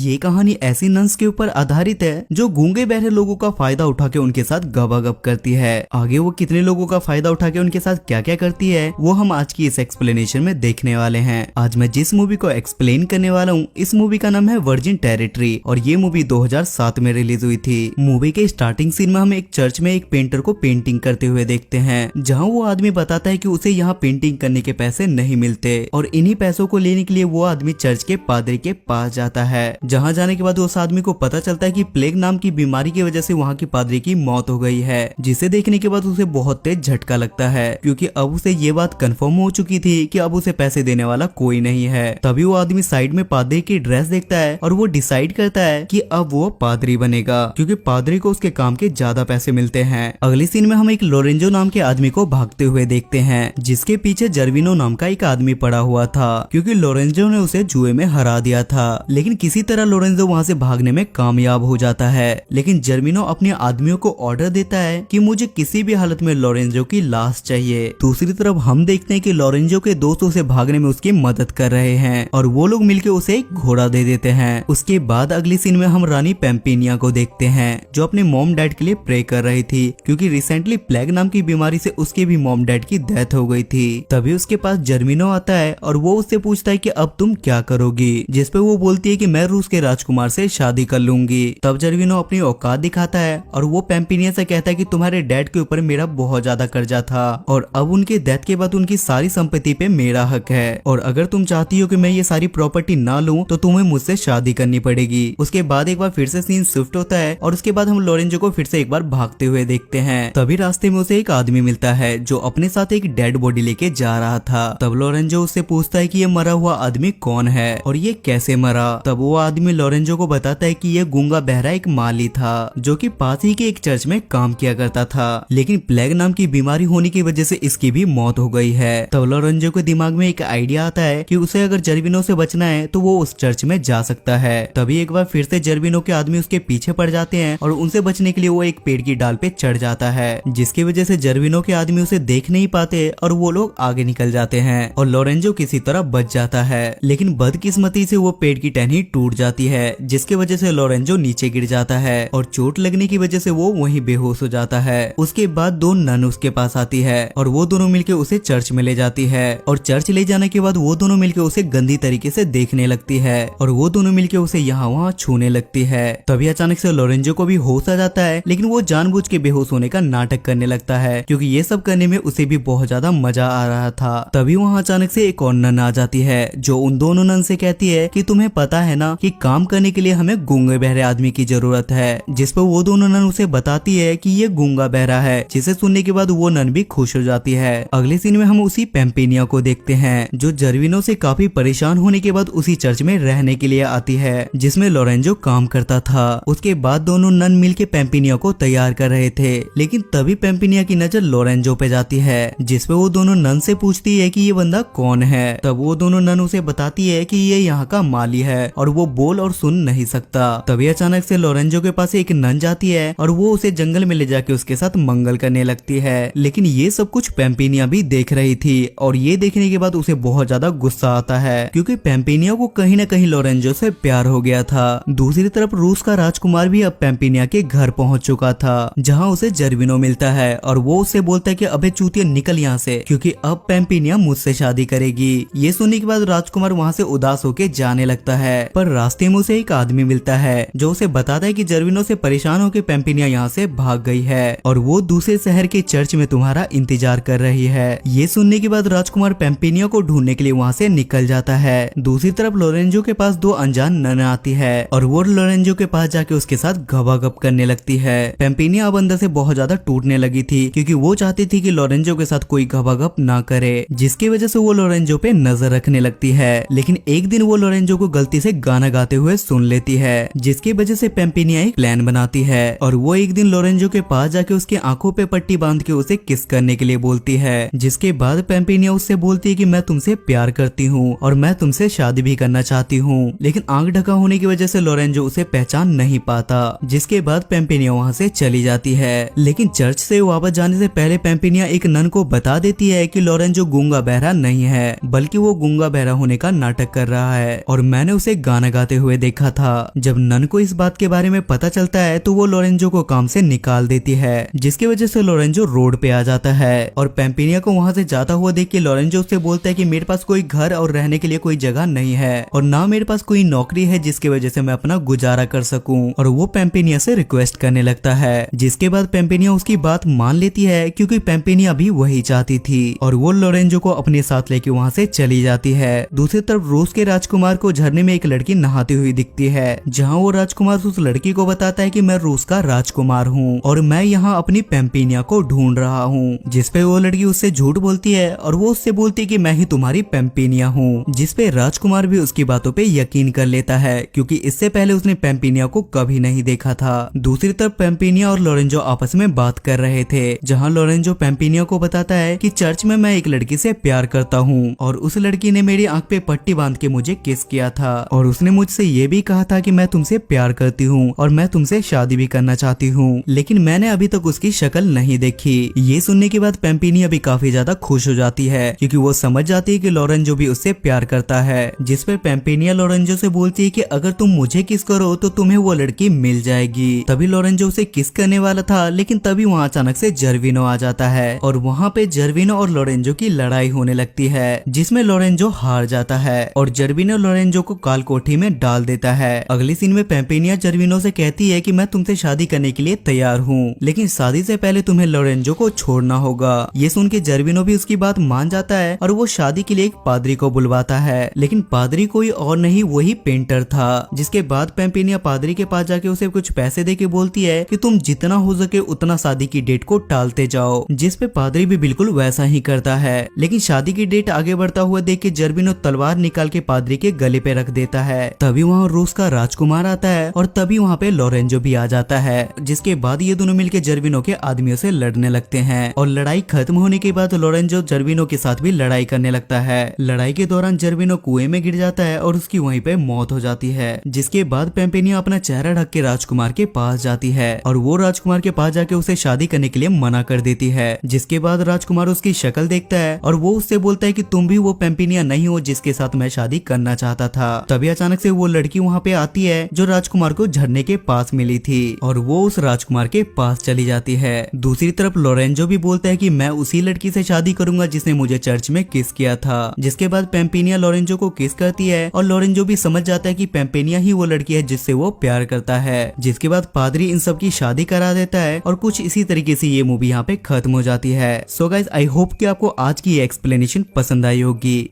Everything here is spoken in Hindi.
ये कहानी ऐसी नन्स के ऊपर आधारित है जो गूंगे बहरे लोगों का फायदा उठा के उनके साथ गबागब करती है। आगे वो कितने लोगों का फायदा उठा के उनके साथ क्या क्या करती है वो हम आज की इस एक्सप्लेनेशन में देखने वाले हैं। आज मैं जिस मूवी को एक्सप्लेन करने वाला हूँ इस मूवी का नाम है वर्जिन टेरिटरी और ये मूवी 2007 में रिलीज हुई थी। मूवी के स्टार्टिंग सीन में हम एक चर्च में एक पेंटर को पेंटिंग करते हुए देखते हैं, जहाँ वो आदमी बताता है कि उसे यहाँ पेंटिंग करने के पैसे नहीं मिलते और इन्हीं पैसों को लेने के लिए वो आदमी चर्च के पादरी के पास जाता है। जहाँ जाने के बाद उस आदमी को पता चलता है कि प्लेग नाम की बीमारी की वजह से वहाँ की पादरी की मौत हो गई है, जिसे देखने के बाद उसे बहुत तेज झटका लगता है क्योंकि अब उसे ये बात कंफर्म हो चुकी थी कि अब उसे पैसे देने वाला कोई नहीं है। तभी वो आदमी साइड में पादरी की ड्रेस देखता है और वो डिसाइड करता है कि अब वो पादरी बनेगा क्योंकि पादरी को उसके काम के ज्यादा पैसे मिलते हैं। अगली सीन में हम एक लोरेंजो नाम के आदमी को भागते हुए देखते हैं, जिसके पीछे जर्विनो नाम का एक आदमी पड़ा हुआ था क्योंकि लोरेंजो ने उसे जुए में हरा दिया था। लेकिन किसी तरह लोरेंजो वहाँ से भागने में कामयाब हो जाता है। लेकिन जर्विनो अपने आदमियों को ऑर्डर देता है कि मुझे किसी भी हालत में लोरेंजो की लाश चाहिए। दूसरी तरफ हम देखते हैं कि लोरेंजो के दोस्त उसे भागने में उसकी मदद कर रहे हैं और वो लोग मिलकर उसे एक घोड़ा दे देते हैं। उसके बाद अगली सीन में हम रानी पेम्पिनिया को देखते हैं जो अपने मॉम डैड के लिए प्रे कर रही थी क्योंकि रिसेंटली प्लेग नाम की बीमारी से उसके भी मॉम डैड की डेथ हो गई थी। तभी उसके पास जर्विनो आता है और वो उससे पूछता है कि अब तुम क्या करोगी, जिसपे वो बोलती है कि मैं रूस के राजकुमार से शादी कर लूंगी। तब जर्विनो अपनी औकात दिखाता है और वो पेम्पिनिया से कहता है कि तुम्हारे डैड के ऊपर मेरा बहुत ज्यादा कर्जा था और अब उनके डेथ के बाद उनकी सारी संपत्ति पे मेरा हक है और अगर तुम चाहती हो कि मैं ये सारी प्रॉपर्टी ना लूं तो तुम्हें मुझसे शादी करनी पड़ेगी। उसके बाद एक बार फिर से सीन शिफ्ट होता है और उसके बाद हम लोरेंजो को फिर से एक बार भागते हुए देखते हैं। तभी रास्ते में उसे एक आदमी मिलता है जो अपने साथ एक डेड बॉडी लेके जा रहा था। तब लोरेंजो उससे पूछता है कि ये मरा हुआ आदमी कौन है और ये कैसे मरा। तब वो आदमी लोरेंजो को बताता है कि ये गूंगा बहरा एक माली था जो कि पास ही के एक चर्च में काम किया करता था, लेकिन प्लेग नाम की बीमारी होने की वजह से इसकी भी मौत हो गई है। तब लोरेंजो के दिमाग में एक आइडिया आता है कि उसे अगर जर्विनो से बचना है तो वो उस चर्च में जा सकता है। तभी एक बार फिर से जर्विनो के आदमी उसके पीछे पड़ जाते हैं और उनसे बचने के लिए वो एक पेड़ की डाल पे चढ़ जाता है, जिसकी वजह से जर्विनो के आदमी उसे देख नहीं पाते और वो लोग आगे निकल जाते हैं और लोरेंजो किसी तरह बच जाता है। लेकिन बदकिस्मती से वो पेड़ की टहनी टूट जाती है, जिसकी वजह से लोरेंजो नीचे गिर जाता है और चोट लगने की वजह से वो वहीं बेहोश हो जाता है। उसके बाद दो नन उसके पास आती है और वो दोनों मिलकर उसे चर्च में ले जाती है और चर्च ले जाने के बाद वो दोनों मिलकर उसे गंदी तरीके से देखने लगती है और वो दोनों मिलकर उसे यहाँ वहाँ छूने लगती है। तभी अचानक से लोरेंजो को भी होश आ जाता है, लेकिन वो जानबूझ के बेहोश होने का नाटक करने लगता है क्योंकि ये सब करने में उसे भी बहुत ज्यादा मजा आ रहा था। तभी वहाँ अचानक से एक और नन आ जाती है जो उन दोनों नन से कहती है कि तुम्हें पता है ना कि काम करने के लिए हमें गूंगे बहरे आदमी की जरूरत है, जिस पर वो दोनों नन उसे बताती है कि ये गूंगा बहरा है, जिसे सुनने के बाद वो नन भी खुश हो जाती है। अगले सीन में हम उसी पेम्पिनिया को देखते हैं जो जर्विनो से काफी परेशान होने के बाद उसी चर्च में रहने के लिए आती है जिसमें लोरेंजो काम करता था। उसके बाद दोनों नन मिलके पेम्पिनिया को तैयार कर रहे थे, लेकिन तभी पेम्पिनिया की नजर लोरेंजो पे जाती है जिसपे वो दोनों नन से पूछती है कि ये बंदा कौन है। तब वो दोनों नन उसे बताती है कि ये यहाँ का माली है और वो बोल और सुन नहीं सकता। तभी अचानक से लोरेंजो के पास एक नन जाती है और वो उसे जंगल में ले जाके उसके साथ मंगल करने लगती है, लेकिन ये सब कुछ पेम्पिनिया भी देख रही थी और ये देखने के बाद उसे बहुत ज्यादा गुस्सा आता है क्योंकि पेम्पिनिया को कहीं न कहीं लोरेंजो से प्यार हो गया था। दूसरी तरफ रूस का राजकुमार भी अब पेम्पिनिया के घर पहुंच चुका था जहां उसे जर्विनो मिलता है और वो उससे बोलता है कि अबे चूतिया निकल यहाँ से क्योंकि अब पेम्पिनिया मुझसे शादी करेगी। ये सुनने के बाद राजकुमार वहाँ से उदास होके जाने लगता है, पर रास्ते में उसे एक आदमी मिलता है जो उसे बताता है कि जर्विनो से परेशान होकर पेम्पिनिया यहाँ से भाग गई है और वो दूसरे शहर के चर्च में तुम्हारा इंतजार कर रही है। ये सुनने के बाद राजकुमार पेम्पिनिया को ढूंढने के लिए वहाँ से निकल जाता है। दूसरी तरफ लोरेंजो के पास दो अनजान नन आती है और वो लोरेंजो के पास जाके उसके साथ गबागब करने लगती है। पेम्पिनिया अब अंदर से बहुत ज्यादा टूटने लगी थी क्योंकि वो चाहती थी कि लोरेंजो के साथ कोई गबागब ना करे, जिसकी वजह से वो लोरेंजो पे नजर रखने लगती है। लेकिन एक दिन वो लोरेंजो को गलती से गाना गाते हुए सुन लेती है, जिसकी वजह से पेम्पिनिया एक प्लान बनाती है और वो एक दिन लोरेंजो के पास जाके उसकी आंखों पे पट्टी बांध के उसे किस करने के लिए बोलती है, जिसके बाद पेम्पिनिया उससे बोलती है कि मैं तुमसे प्यार करती हूँ और मैं तुमसे शादी भी करना चाहती हूँ। लेकिन आंख ढका होने की वजह से लोरेंजो उसे पहचान नहीं पाता, जिसके बाद पेम्पिनिया वहाँ से चली जाती है। लेकिन चर्च से वापस जाने से पहले पेम्पिनिया एक नन को बता देती है कि लोरेंजो गूंगा बहरा नहीं है, बल्कि वो गूंगा बहरा होने का नाटक कर रहा है और मैंने उसे गाना गाते खाते हुए देखा था। जब नन को इस बात के बारे में पता चलता है तो वो लोरेंजो को काम से निकाल देती है, जिसकी वजह से लोरेंजो रोड पे आ जाता है और पेम्पिनिया को वहाँ से जाता हुआ देख के लोरेंजो उससे बोलता है कि मेरे पास कोई घर और रहने के लिए कोई जगह नहीं है और ना मेरे पास कोई नौकरी है जिसकी वजह से मैं अपना गुजारा कर सकूं। और वो पेम्पिनिया से रिक्वेस्ट करने लगता है, जिसके बाद पेम्पिनिया उसकी बात मान लेती है क्योंकि पेम्पिनिया भी वही चाहती थी और वो लोरेंजो को अपने साथ लेके वहाँ से चली जाती है। दूसरी तरफ रूस के राजकुमार को झरने में एक लड़की नहाती हुई दिखती है, जहाँ वो राजकुमार उस लड़की को बताता है कि मैं रूस का राजकुमार हूँ और मैं यहाँ अपनी पेम्पिनिया को ढूंढ रहा हूँ। जिसपे वो लड़की उससे झूठ बोलती है और वो उससे बोलती है कि मैं ही तुम्हारी पेम्पिनिया हूँ, जिसपे राजकुमार भी उसकी बातों पे यकीन कर लेता है क्योंकि इससे पहले उसने पेम्पिनिया को कभी नहीं देखा था। दूसरी तरफ पेम्पिनिया और लोरेंजो आपस में बात कर रहे थे, जहाँ लोरेंजो पेम्पिनिया को बताता है कि चर्च में मैं एक लड़की से प्यार करता हूँ और उस लड़की ने मेरी आंख पे पट्टी बांध के मुझे किस किया था और उसने मुझसे ये भी कहा था कि मैं तुमसे प्यार करती हूँ और मैं तुमसे शादी भी करना चाहती हूँ, लेकिन मैंने अभी तक उसकी शक्ल नहीं देखी। ये सुनने के बाद पेम्पिनिया भी काफी ज्यादा खुश हो जाती है क्योंकि वो समझ जाती है कि लोरेंजो भी उससे प्यार करता है। जिस पर पेम्पिनिया लोरेंजो से बोलती है कि अगर तुम मुझे किस करो तो तुम्हें वो लड़की मिल जाएगी। तभी लोरेंजो उसे किस करने वाला था, लेकिन तभी वहाँ अचानक से जर्विनो आ जाता है और वहाँ पे जर्विनो और लोरेंजो की लड़ाई होने लगती है, जिसमें लोरेंजो हार जाता है और जर्विनो लोरेंजो को काल कोठी में डाल देता है। अगली सीन में पेम्पिनिया जर्विनो से कहती है कि मैं तुमसे शादी करने के लिए तैयार हूँ, लेकिन शादी से पहले तुम्हें लोरेंजो को छोड़ना होगा। ये सुन के जर्विनो भी उसकी बात मान जाता है और वो शादी के लिए एक पादरी को बुलवाता है, लेकिन पादरी कोई और नहीं वही पेंटर था। जिसके बाद पेम्पिनिया पादरी के पास जाके उसे कुछ पैसे दे के बोलती है कि तुम जितना हो सके उतना शादी की डेट को टालते जाओ, जिस पे पादरी भी बिल्कुल वैसा ही करता है। लेकिन शादी की डेट आगे बढ़ता हुआ देख के जर्विनो तलवार निकाल के पादरी के गले पे रख देता है। तभी वहाँ रूस का राजकुमार आता है और तभी वहाँ पे लोरेंजो भी आ जाता है, जिसके बाद ये दोनों मिलके जर्विनो के आदमियों से लड़ने लगते हैं और लड़ाई खत्म होने के बाद लोरेंजो जर्विनो के साथ भी लड़ाई करने लगता है। लड़ाई के दौरान जर्विनो कुएं में गिर जाता है और उसकी वहीं पे मौत हो जाती है। जिसके बाद पेम्पिनिया अपना चेहरा ढक के राजकुमार के पास जाती है और वो राजकुमार के पास जाके उसे शादी करने के लिए मना कर देती है। जिसके बाद राजकुमार उसकी शक्ल देखता है और वो उससे बोलता है कि तुम भी वो पेम्पिनिया नहीं हो जिसके साथ मैं शादी करना चाहता था। तभी अचानक से वो लड़की वहाँ पे आती है जो राजकुमार को झरने के पास मिली थी और वो उस राजकुमार के पास चली जाती है। दूसरी तरफ लोरेंजो भी बोलता है कि मैं उसी लड़की से शादी करूंगा जिसने मुझे चर्च में किस किया था। जिसके बाद पेम्पिनिया लोरेंजो को किस करती है और लोरेंजो भी समझ जाता है कि पेम्पिनिया ही वो लड़की है जिससे वो प्यार करता है। जिसके बाद पादरी इन सब की शादी करा देता है और कुछ इसी तरीके से ये मूवी यहाँ पे खत्म हो जाती है। सो गाइस, आई होप कि आपको आज की ये एक्सप्लेनेशन पसंद आई होगी।